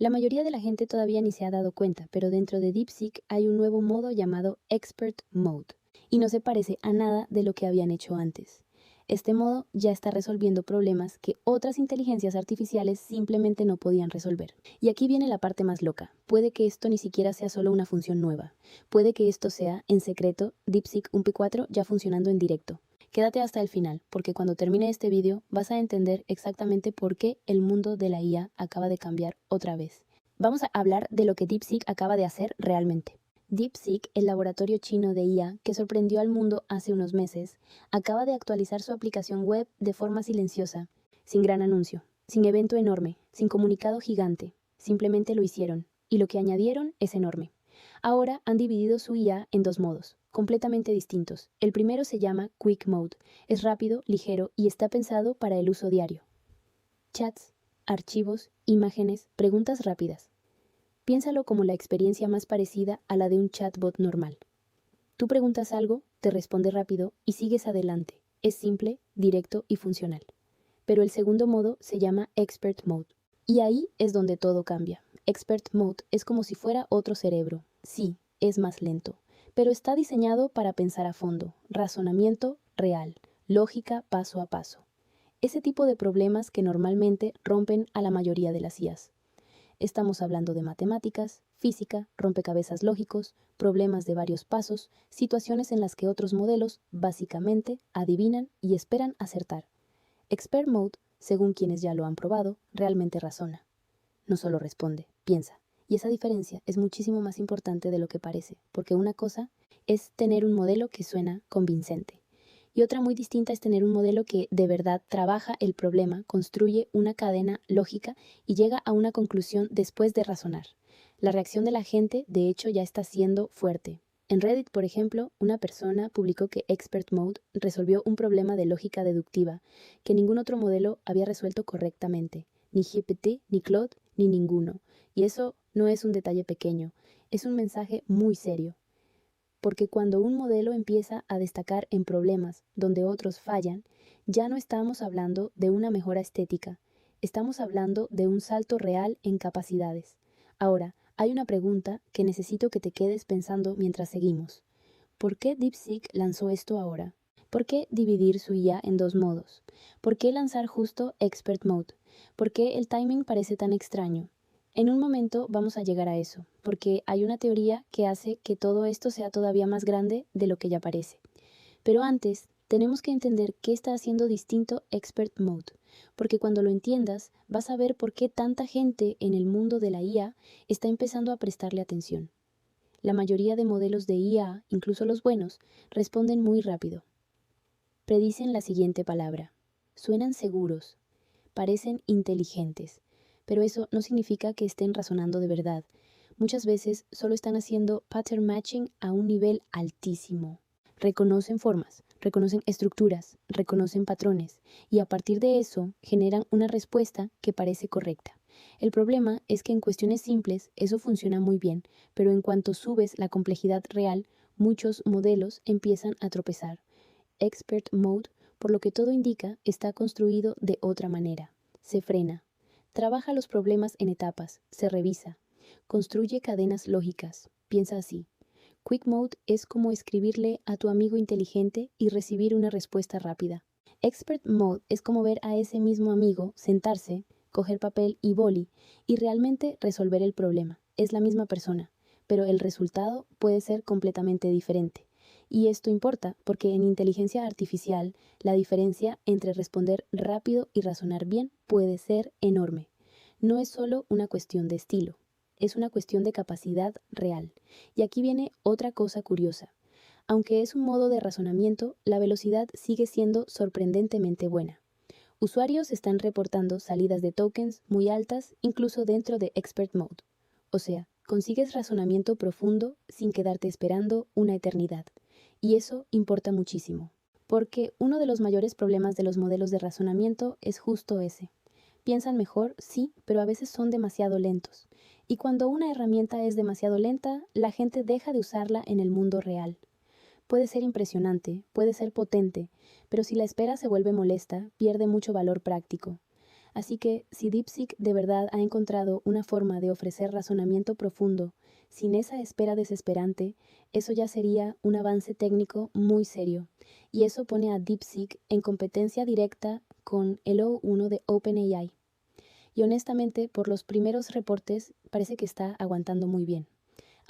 La mayoría de la gente todavía ni se ha dado cuenta, pero dentro de DeepSeek hay un nuevo modo llamado Expert Mode, y no se parece a nada de lo que habían hecho antes. Este modo ya está resolviendo problemas que otras inteligencias artificiales simplemente no podían resolver. Y aquí viene la parte más loca. Puede que esto ni siquiera sea solo una función nueva. Puede que esto sea, en secreto, DeepSeek 1P4 ya funcionando en directo. Quédate hasta el final, porque cuando termine este vídeo vas a entender exactamente por qué el mundo de la IA acaba de cambiar otra vez. Vamos a hablar de lo que DeepSeek acaba de hacer realmente. DeepSeek, el laboratorio chino de IA que sorprendió al mundo hace unos meses, acaba de actualizar su aplicación web de forma silenciosa, sin gran anuncio, sin evento enorme, sin comunicado gigante. Simplemente lo hicieron, y lo que añadieron es enorme. Ahora han dividido su IA en dos modos, completamente distintos. El primero se llama Quick Mode, es rápido, ligero y está pensado para el uso diario. Chats, archivos, imágenes, preguntas rápidas. Piénsalo como la experiencia más parecida a la de un chatbot normal. Tú preguntas algo, te responde rápido y sigues adelante. Es simple, directo y funcional. Pero el segundo modo se llama Expert Mode. Y ahí es donde todo cambia. Expert Mode es como si fuera otro cerebro. Sí, es más lento, pero está diseñado para pensar a fondo, razonamiento real, lógica paso a paso. Ese tipo de problemas que normalmente rompen a la mayoría de las IAs. Estamos hablando de matemáticas, física, rompecabezas lógicos, problemas de varios pasos, situaciones en las que otros modelos, básicamente, adivinan y esperan acertar. Expert Mode, según quienes ya lo han probado, realmente razona. No solo responde, piensa. Y esa diferencia es muchísimo más importante de lo que parece, porque una cosa es tener un modelo que suena convincente. Y otra muy distinta es tener un modelo que de verdad trabaja el problema, construye una cadena lógica y llega a una conclusión después de razonar. La reacción de la gente, de hecho, ya está siendo fuerte. En Reddit, por ejemplo, una persona publicó que Expert Mode resolvió un problema de lógica deductiva que ningún otro modelo había resuelto correctamente. Ni GPT, ni Claude, ni ninguno. Y eso no es un detalle pequeño, es un mensaje muy serio. Porque cuando un modelo empieza a destacar en problemas donde otros fallan, ya no estamos hablando de una mejora estética, estamos hablando de un salto real en capacidades. Ahora, hay una pregunta que necesito que te quedes pensando mientras seguimos. ¿Por qué DeepSeek lanzó esto ahora? ¿Por qué dividir su IA en dos modos? ¿Por qué lanzar justo Expert Mode? ¿Por qué el timing parece tan extraño? En un momento vamos a llegar a eso, porque hay una teoría que hace que todo esto sea todavía más grande de lo que ya parece. Pero antes, tenemos que entender qué está haciendo distinto Expert Mode, porque cuando lo entiendas, vas a ver por qué tanta gente en el mundo de la IA está empezando a prestarle atención. La mayoría de modelos de IA, incluso los buenos, responden muy rápido. Predicen la siguiente palabra. Suenan seguros, parecen inteligentes, pero eso no significa que estén razonando de verdad. Muchas veces solo están haciendo pattern matching a un nivel altísimo. Reconocen formas, reconocen estructuras, reconocen patrones y a partir de eso generan una respuesta que parece correcta. El problema es que en cuestiones simples eso funciona muy bien, pero en cuanto subes la complejidad real, muchos modelos empiezan a tropezar. Expert Mode, por lo que todo indica, está construido de otra manera. Se frena, trabaja los problemas en etapas, se revisa, construye cadenas lógicas. Piensa así. Quick Mode es como escribirle a tu amigo inteligente y recibir una respuesta rápida. Expert Mode es como ver a ese mismo amigo sentarse, coger papel y boli y realmente resolver el problema. Es la misma persona, pero el resultado puede ser completamente diferente. Y esto importa porque en inteligencia artificial la diferencia entre responder rápido y razonar bien puede ser enorme. No es solo una cuestión de estilo, es una cuestión de capacidad real. Y aquí viene otra cosa curiosa. Aunque es un modo de razonamiento, la velocidad sigue siendo sorprendentemente buena. Usuarios están reportando salidas de tokens muy altas incluso dentro de Expert Mode. O sea, consigues razonamiento profundo sin quedarte esperando una eternidad. Y eso importa muchísimo. Porque uno de los mayores problemas de los modelos de razonamiento es justo ese. Piensan mejor, sí, pero a veces son demasiado lentos. Y cuando una herramienta es demasiado lenta, la gente deja de usarla en el mundo real. Puede ser impresionante, puede ser potente, pero si la espera se vuelve molesta, pierde mucho valor práctico. Así que si DeepSeek de verdad ha encontrado una forma de ofrecer razonamiento profundo sin esa espera desesperante, eso ya sería un avance técnico muy serio. Y eso pone a DeepSeek en competencia directa con el O1 de OpenAI. Y honestamente, por los primeros reportes, parece que está aguantando muy bien.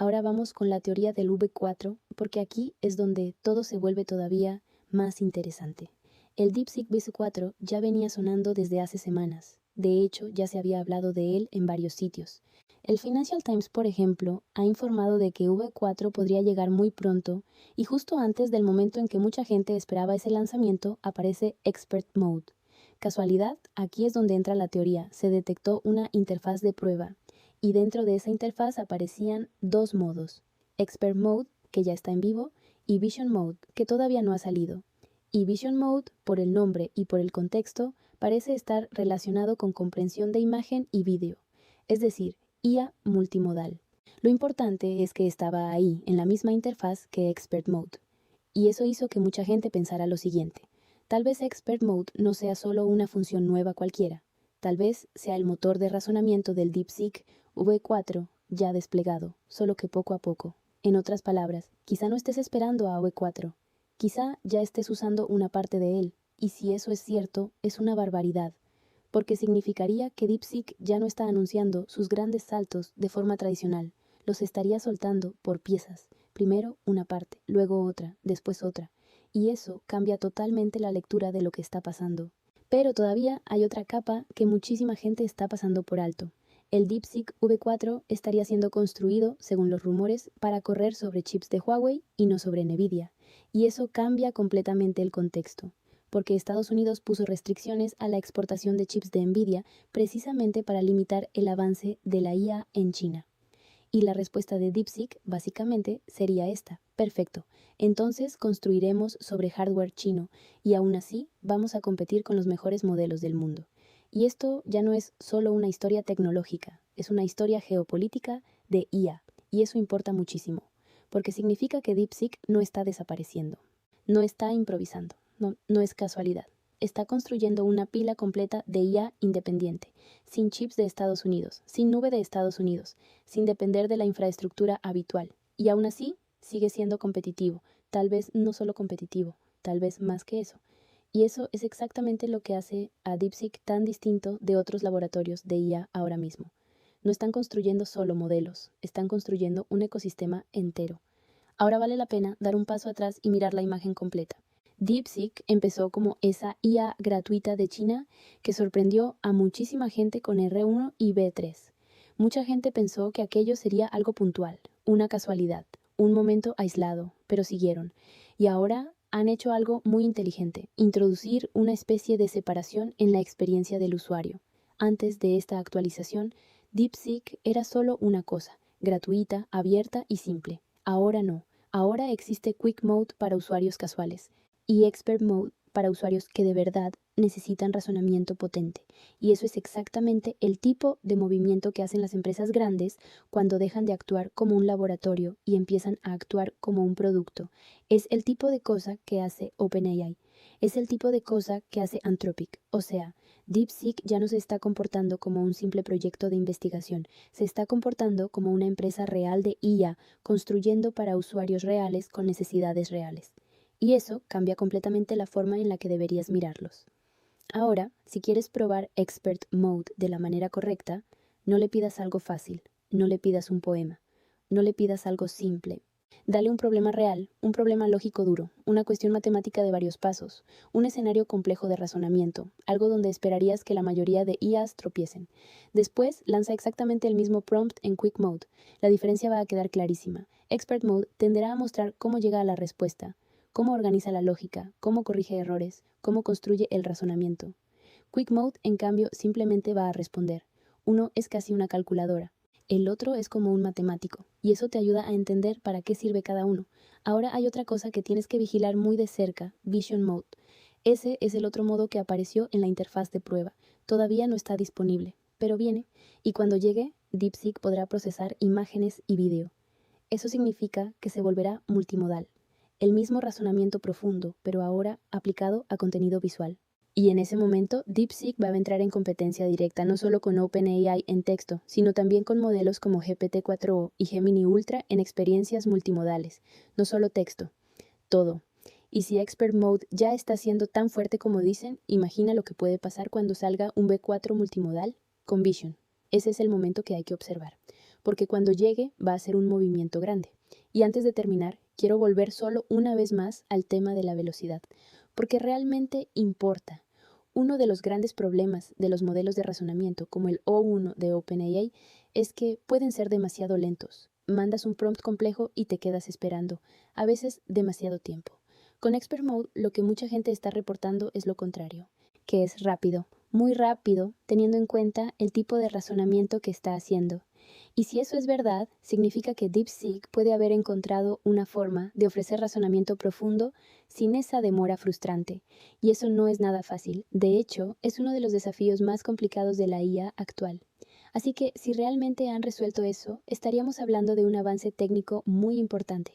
Ahora vamos con la teoría del V4, porque aquí es donde todo se vuelve todavía más interesante. El DeepSeek V4 ya venía sonando desde hace semanas. De hecho, ya se había hablado de él en varios sitios. El Financial Times, por ejemplo, ha informado de que V4 podría llegar muy pronto y justo antes del momento en que mucha gente esperaba ese lanzamiento aparece Expert Mode. Casualidad, aquí es donde entra la teoría. Se detectó una interfaz de prueba y dentro de esa interfaz aparecían dos modos, Expert Mode, que ya está en vivo, y Vision Mode, que todavía no ha salido. Y Vision Mode, por el nombre y por el contexto, parece estar relacionado con comprensión de imagen y vídeo, es decir, IA multimodal. Lo importante es que estaba ahí, en la misma interfaz que Expert Mode. Y eso hizo que mucha gente pensara lo siguiente. Tal vez Expert Mode no sea solo una función nueva cualquiera. Tal vez sea el motor de razonamiento del DeepSeek V4 ya desplegado, solo que poco a poco. En otras palabras, quizá no estés esperando a V4. Quizá ya estés usando una parte de él. Y si eso es cierto, es una barbaridad. Porque significaría que DeepSeek ya no está anunciando sus grandes saltos de forma tradicional. Los estaría soltando por piezas. Primero una parte, luego otra, después otra. Y eso cambia totalmente la lectura de lo que está pasando. Pero todavía hay otra capa que muchísima gente está pasando por alto. El DeepSeek V4 estaría siendo construido, según los rumores, para correr sobre chips de Huawei y no sobre Nvidia. Y eso cambia completamente el contexto, porque Estados Unidos puso restricciones a la exportación de chips de Nvidia precisamente para limitar el avance de la IA en China. Y la respuesta de DeepSeek básicamente sería esta. Perfecto, entonces construiremos sobre hardware chino y aún así vamos a competir con los mejores modelos del mundo. Y esto ya no es solo una historia tecnológica, es una historia geopolítica de IA. Y eso importa muchísimo, porque significa que DeepSeek no está desapareciendo, no está improvisando, no es casualidad. Está construyendo una pila completa de IA independiente, sin chips de Estados Unidos, sin nube de Estados Unidos, sin depender de la infraestructura habitual. Y aún así, sigue siendo competitivo, tal vez no solo competitivo, tal vez más que eso. Y eso es exactamente lo que hace a DeepSeek tan distinto de otros laboratorios de IA ahora mismo. No están construyendo solo modelos, están construyendo un ecosistema entero. Ahora vale la pena dar un paso atrás y mirar la imagen completa. DeepSeek empezó como esa IA gratuita de China que sorprendió a muchísima gente con R1 y B3. Mucha gente pensó que aquello sería algo puntual, una casualidad, un momento aislado, pero siguieron. Y ahora han hecho algo muy inteligente, introducir una especie de separación en la experiencia del usuario. Antes de esta actualización, DeepSeek era solo una cosa, gratuita, abierta y simple. Ahora no. Ahora existe Quick Mode para usuarios casuales y Expert Mode para usuarios que de verdad necesitan razonamiento potente. Y eso es exactamente el tipo de movimiento que hacen las empresas grandes cuando dejan de actuar como un laboratorio y empiezan a actuar como un producto. Es el tipo de cosa que hace OpenAI. Es el tipo de cosa que hace Anthropic. O sea, DeepSeek ya no se está comportando como un simple proyecto de investigación, se está comportando como una empresa real de IA, construyendo para usuarios reales con necesidades reales. Y eso cambia completamente la forma en la que deberías mirarlos. Ahora, si quieres probar Expert Mode de la manera correcta, no le pidas algo fácil, no le pidas un poema, no le pidas algo simple. Dale un problema real, un problema lógico duro, una cuestión matemática de varios pasos, un escenario complejo de razonamiento, algo donde esperarías que la mayoría de IAs tropiecen. Después, lanza exactamente el mismo prompt en Quick Mode. La diferencia va a quedar clarísima. Expert Mode tenderá a mostrar cómo llega a la respuesta, cómo organiza la lógica, cómo corrige errores, cómo construye el razonamiento. Quick Mode, en cambio, simplemente va a responder. Uno es casi una calculadora. El otro es como un matemático, y eso te ayuda a entender para qué sirve cada uno. Ahora hay otra cosa que tienes que vigilar muy de cerca, Vision Mode. Ese es el otro modo que apareció en la interfaz de prueba. Todavía no está disponible, pero viene, y cuando llegue, DeepSeek podrá procesar imágenes y vídeo. Eso significa que se volverá multimodal. El mismo razonamiento profundo, pero ahora aplicado a contenido visual. Y en ese momento, DeepSeek va a entrar en competencia directa no solo con OpenAI en texto, sino también con modelos como GPT-4o y Gemini Ultra en experiencias multimodales, no solo texto, todo. Y si Expert Mode ya está siendo tan fuerte como dicen, imagina lo que puede pasar cuando salga un V4 multimodal con Vision. Ese es el momento que hay que observar, porque cuando llegue va a ser un movimiento grande. Y antes de terminar, quiero volver solo una vez más al tema de la velocidad, porque realmente importa. Uno de los grandes problemas de los modelos de razonamiento, como el O1 de OpenAI, es que pueden ser demasiado lentos. Mandas un prompt complejo y te quedas esperando, a veces demasiado tiempo. Con Expert Mode, lo que mucha gente está reportando es lo contrario, que es rápido, muy rápido, teniendo en cuenta el tipo de razonamiento que está haciendo. Y si eso es verdad, significa que DeepSeek puede haber encontrado una forma de ofrecer razonamiento profundo sin esa demora frustrante. Y eso no es nada fácil. De hecho, es uno de los desafíos más complicados de la IA actual. Así que si realmente han resuelto eso, estaríamos hablando de un avance técnico muy importante.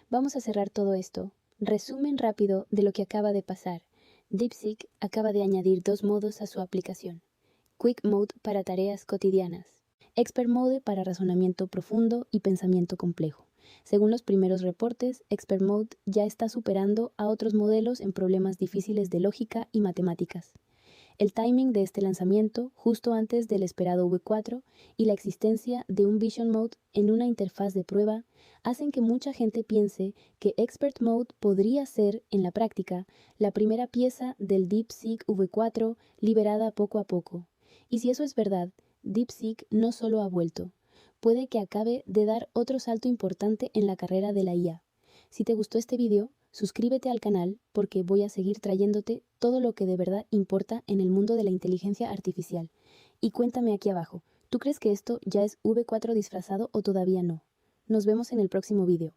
Vamos a cerrar todo esto. Resumen rápido de lo que acaba de pasar. DeepSeek acaba de añadir 2 modos a su aplicación. Quick Mode para tareas cotidianas. Expert Mode para razonamiento profundo y pensamiento complejo. Según los primeros reportes, Expert Mode ya está superando a otros modelos en problemas difíciles de lógica y matemáticas. El timing de este lanzamiento, justo antes del esperado V4, y la existencia de un Vision Mode en una interfaz de prueba, hacen que mucha gente piense que Expert Mode podría ser, en la práctica, la primera pieza del DeepSeek V4 liberada poco a poco. Y si eso es verdad, DeepSeek no solo ha vuelto, puede que acabe de dar otro salto importante en la carrera de la IA. Si te gustó este video, suscríbete al canal porque voy a seguir trayéndote todo lo que de verdad importa en el mundo de la inteligencia artificial. Y cuéntame aquí abajo, ¿tú crees que esto ya es V4 disfrazado o todavía no? Nos vemos en el próximo video.